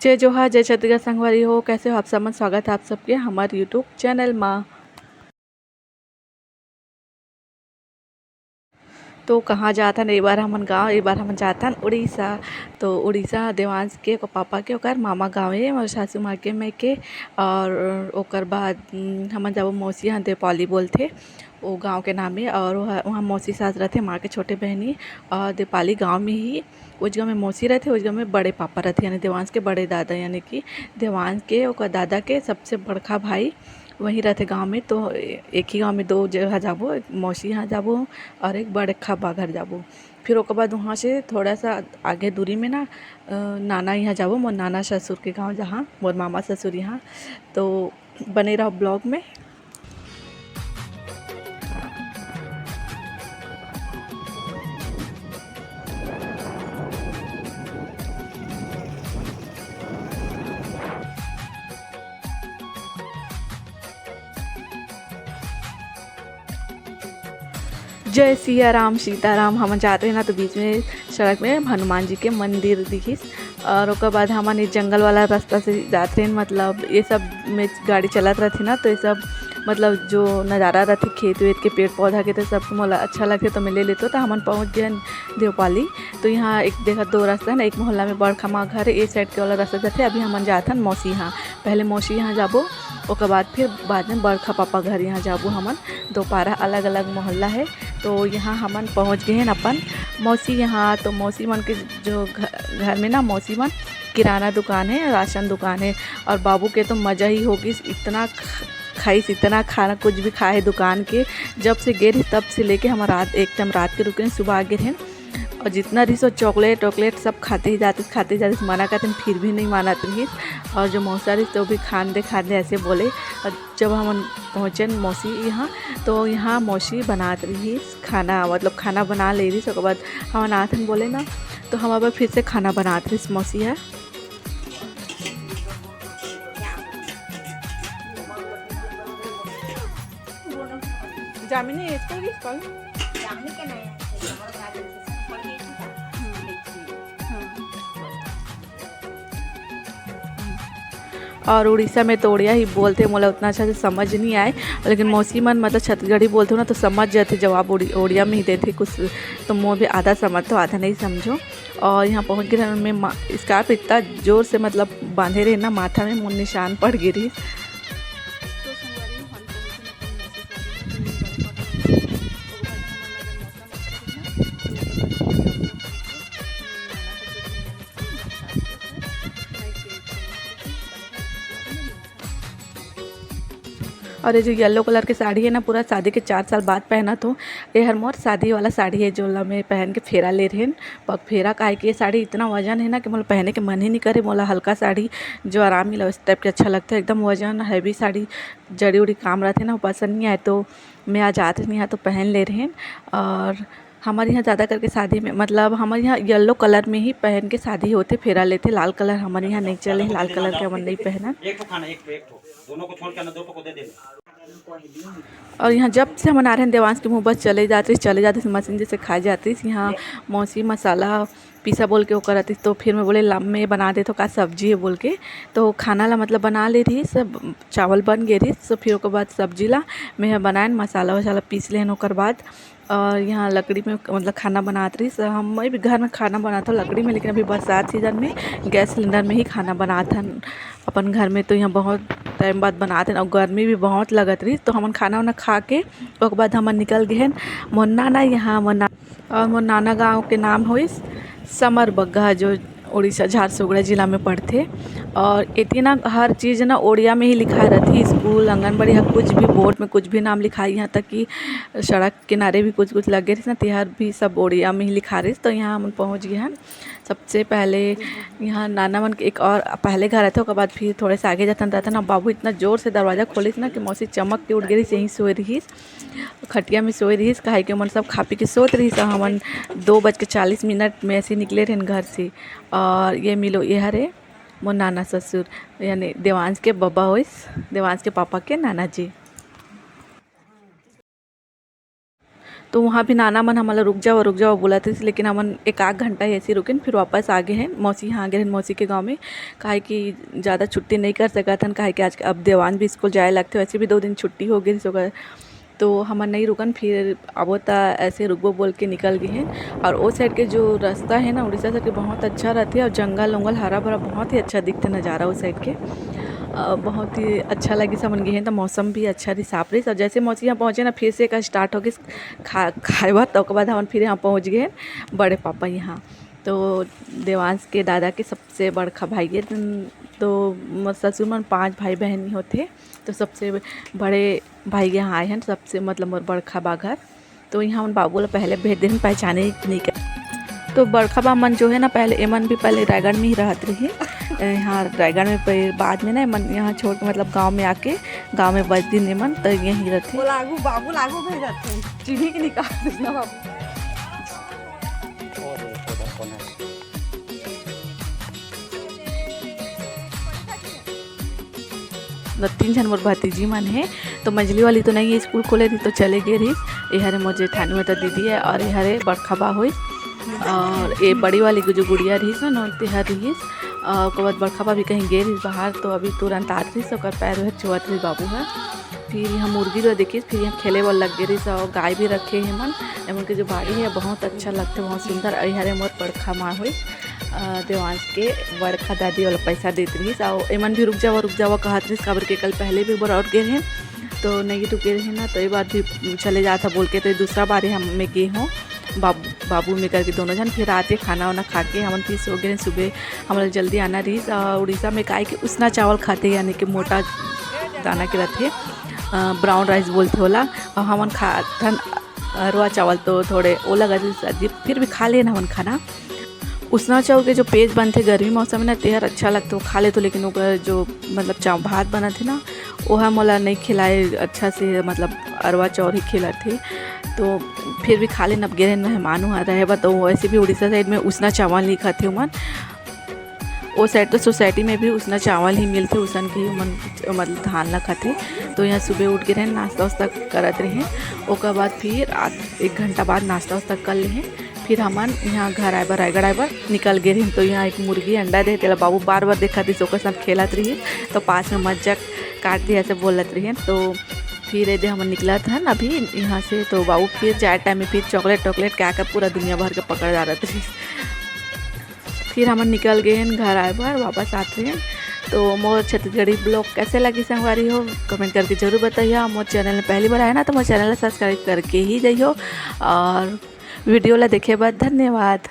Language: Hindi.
जय जोहार, जय छत्तीसगढ़ संगवारी हो। कैसे हो आप सब? स्वागत है आप सबके हमारे यूट्यूब चैनल में। तो कहाँ जाता एक बार हमन गाँव, एक बार हमन जाथन उड़ीसा। तो उड़ीसा देवांश के पापा के ओकर मामा गाँव है और सासू माँ के मैं के। और ओकर बाद हमन जब मौसी यहाँ देपाली बोलते वो गांव के नाम है। और वहाँ मौसी सास रहते माँ के छोटे बहनी। और देपाली गांव में ही उस गाँव में मौसी रहते, उस गाँव में बड़े पापा रहते यानी देवांश के बड़े दादा, यानी कि देवांश के ओकर दादा के सबसे बड़का भाई वहीं रहते गांव में। तो एक ही गांव में दो जगह जाबो, एक मौसी यहाँ जाबो और एक बड़े खब्बा घर जाबो। फिर ओकर बाद वहाँ से थोड़ा सा आगे दूरी में ना नाना यहाँ जाबो, मोर नाना ससुर के गांव, जहाँ मोर मामा ससुर यहाँ। तो बने रहो ब्लॉग में। जय सिया राम सीताराम। हम जाते हैं ना तो बीच में सड़क में हनुमान जी के मंदिर दिखिस। और ओकर बाद हमन जंगल वाला रास्ता से जाते हैं, मतलब ये सब में गाड़ी चलत रहती ना, तो ये सब मतलब जो नज़ारा रहते खेत वेत के पेड़ पौधा के, तो सब मोला अच्छा लगते तो मैं ले लेते। तो हमन पहुँच गए देवपाली। तो यहाँ एक देखा दो रास्ता है ना, एक मोहल्ला में बड़ खमा घर है, एक साइड के वाला रास्ता जाते। अभी हमन जाथन मौसी यहाँ, पहले मौसी यहाँ जाबो, ओकर बाद फिर बाद में बड़खा पापा घर यहाँ जाबो हमन। दोपारा अलग अलग मोहल्ला है। तो यहाँ हमन पहुँच गए हैं अपन मौसी यहाँ। तो मौसी मन के जो घर में ना मौसी मन किराना दुकान है, राशन दुकान है। और बाबू के तो मज़ा ही होगी, इतना खाइस, इतना खाना कुछ भी खाए दुकान के। जब से गिर तब से लेके हम रात एक टाइम रात के रुके सुबह आ गए हैं। और जितना रही सो चॉकलेट सब खाते ही जाते मना करते हैं, फिर भी नहीं मानते रही। और जो मौसा रही तो भी खान दे ऐसे बोले। और जब हम पहुँचे मौसी यहाँ, तो यहाँ मौसी बनाते रही खाना, मतलब खाना बना ले रही। उसके बाद हम नाथन बोले ना, तो हम अब फिर से खाना बनाते रही मौसी है। जामिनी और उड़ीसा में तो उड़िया ही बोलते, मोला उतना अच्छा से समझ नहीं आए। लेकिन मौसी मन मतलब छत्तीसगढ़ी बोलते हो ना, तो समझ जाते, जवाब उड़िया में ही देते कुछ। तो मुँह भी आधा समझ तो आधा नहीं समझो। और यहाँ पहुँच गए उनमें स्कार्फ इतना ज़ोर से मतलब बांधे रहे ना माथा में, मुँह निशान पड़ गिरी। और ये जो येलो कलर की साड़ी है ना, पूरा शादी के 4 साल बाद पहना। तो ये हर मोर शादी वाला साड़ी है, जो मैं पहन के फेरा ले रहे हैं। पग फेरा काहे कि ये साड़ी इतना वजन है ना कि मोला पहने के मन ही नहीं करे। मोला हल्का साड़ी जो आराम मिला उस टाइप के अच्छा लगता है। एकदम वजन हैवी साड़ी जड़ी उड़ी काम रहते ना, वो पसंद नहीं आए। तो मैं आज आते नहीं, यहाँ तो पहन ले रहे हैं। और हमारे यहाँ ज़्यादा करके शादी में मतलब हमारे यहाँ येलो कलर में ही पहन के शादी होते, फेरा लेते। लाल कलर हमारे यहाँ नहीं चले, लाल कलर के हमन नहीं पहना। और यहाँ जब से हम आ रहे हैं देवांश के मुँह बस चले जाते मशीन जैसे खाए जाती। यहाँ मौसी मसाला पीसा बोल के वो करती। तो फिर मैं बोले लाम में बना दे, तो का सब्जी है बोल के। तो खाना ला मतलब बना ले रही, सब चावल बन गए रही। तो फिर ओकर बाद सब्जी ला मैं बनाए, मसाला वसाला पीस लेन। ओकर बाद और यहाँ लकड़ी में मतलब खाना बनाते रही। हम भी घर में खाना बनाता लकड़ी में, लेकिन अभी बरसात सीजन में गैस सिलेंडर में ही खाना बनाता अपन घर में। तो यहाँ बहुत टाइम बाद बनाते हैं और गर्मी भी बहुत लगत रही। तो हमन खाना वाना खा के उसके बाद हमन निकल गए हैं मोर नाना यहाँ। मोर नाना गाँव के नाम हुई समर बग्गा, जो उड़ीसा झारसुगड़ा जिला में पड़ते। और इतनी ना हर चीज़ ना उड़िया में ही लिखा रहती, स्कूल आंगनबाड़ी या कुछ भी बोर्ड में कुछ भी नाम लिखा है। यहाँ तक कि सड़क किनारे भी कुछ लगे थे ना, तिहार भी सब उड़िया में ही लिखा रही। तो यहाँ हम पहुँच गए हैं। सबसे पहले यहाँ नाना मन के एक और पहले घर रहते, उसके बाद फिर थोड़े से आगे जाता रहता ना। बाबू इतना ज़ोर से दरवाज़ा खोली थी ना कि मौसी चमक के उठ गई, यहीं सोए रही, खटिया में सोए रही। काहे कि मन सब खा पी के सोत रही। हमन 2:40 में ऐसे निकले रहे घर से। और ये मिलो ये हरे मोर नाना ससुर, यानी देवांश के बब्बा होइस, देवांश के पापा के नाना जी। तो वहाँ भी नाना मन हमला रुक जाओ बोला थे, लेकिन हमन एक आध घंटा ऐसे रुके फिर वापस आ गए हैं मौसी यहाँ आ गए हैं मौसी के गांव में। काहे कि ज़्यादा छुट्टी नहीं कर सका था, काहे कि आज अब देवान भी स्कूल जाए लगते, वैसे भी 2 दिन छुट्टी हो गई तो हमन नहीं रुकन, फिर अब तो ऐसे रुकबो बोल के निकल गए हैं। और वो साइड के जो रास्ता है ना उड़ीसा साइड के बहुत अच्छा रहते है, और जंगल उंगल हरा भरा बहुत ही अच्छा दिखता नज़ारा उस साइड के। बहुत ही अच्छा लगी समन गए हैं, तो मौसम भी अच्छा रही साफ रही। और जैसे मौसी यहाँ पहुँचे ना फिर से का स्टार्ट हो गई खाए बात, तो बाद हम फिर यहाँ पहुँच गए हैं बड़े पापा यहाँ। तो देवांश के दादा के सबसे बड़का भाई है, तो ससुर मन 5 भाई बहन होते, तो सबसे बड़े भाई यहाँ आए हैं, सबसे मतलब मोर बड़का बाघर। तो यहाँ उन बाबू ला पहले भेज दिन पहचाने नहीं कर। तो बड़का बा मन जो है ना पहले एमन भी पहले रायगढ़ में ही रहते रहे, यहाँ रायगढ़ में बाद में ना एमन यहाँ छोड़ के मतलब गांव में आके गांव में बस दिन एमन तो यहीं रहते। बाबू लागू भेज जाते चीनी के निकाल देना बाबू। तो 3 जन मोर भतीजी मन है, तो मंझली वाली तो नहीं है, स्कूल खोले थी तो चले गए रही। ये हरे मोर जेठानी में तो दीदी है, और ये हरे बड़खा बा हुई, और ये बड़ी वाली जो गुड़िया रही ना तिहर रही। उसके बाद बड़खा बा भी कहीं गए रही बाहर, तो अभी तुरंत आत रही, ओकर पैर वैर चुहत रही बाबू है। फिर यहाँ मुर्गी जो देखिए, फिर यहाँ खेले वाला लग गए रही, और गाय भी रखे हैं मन। एमन के जो बाड़ी है बहुत अच्छा लगता है, बहुत सुंदर। हरे मोर बड़खा माँ हुई देवांश के बड़खा दादी वाला पैसा देती रही, और एमन भी रुक जावा कहत रही, काबर के कल पहले भी एक बार और गए हैं तो नहीं रुके रहे ना, तो ये बार भी चले जाता बोल के। तो दूसरा बार हम मैं गए हूँ बाबू में करके दोनों जन। फिर आते खाना वाना खा के हमन फिर सो गए। सुबह हमारा जल्दी आना रही, उड़ीसा में काहे कि उसना चावल खाते, यानी कि मोटा दाना के रहते, ब्राउन राइस बोलते होला, और हमन खाथन अरवा चावल, तो थोड़े वो लगा फिर भी खा लेना हमन खाना। उसना चावल के जो पेज बनते गर्मी मौसम में ना तेहर अच्छा लगता, वो खा ले तो, लेकिन वो जो मतलब भात बना थे ना वह मोला नहीं खिलाए अच्छा से, मतलब अरवा चावल ही खिला थे। तो फिर भी खा लेना, अब गिरे मेहमान वहाँ रहे बा, तो वैसे भी उड़ीसा साइड में उसना चावल नहीं खाते मन। वो साइड तो सोसाइटी में भी उसना चावल ही मिलते, उसन के मन मतलब धान ला खाते। तो यहाँ सुबह उठ के रहे नाश्ता वास्ता करते रहे, उसके बाद फिर 1 घंटा बाद नाश्ता वास्ता कर ले, फिर हमन यहाँ घर आए बार रायगढ़ आए बार निकल गए रही। तो यहाँ एक मुर्गी अंडा दे, तेला बाबू बार देखा थी, ओकर साथ खेलत रही, तो पास में मज्जा काट दी ऐसे बोलत रही। तो फिर यदि हम निकला था ना अभी यहाँ से, तो बाबू फिर जाए टाइम में फिर चॉकलेट क्या पूरा दुनिया भर के पकड़ जा रहा थी। फिर हम निकल गए हैं घर आए बार वापस आते हैं। तो मोर छत्तीसगढ़ी ब्लॉग कैसे लगी संगवारी हो कमेंट करके जरूर बताइए। मोर चैनल में पहली बार आए ना तो मोर चैनल सब्सक्राइब करके ही जाइयो, और वीडियो ला देखे बाद धन्यवाद।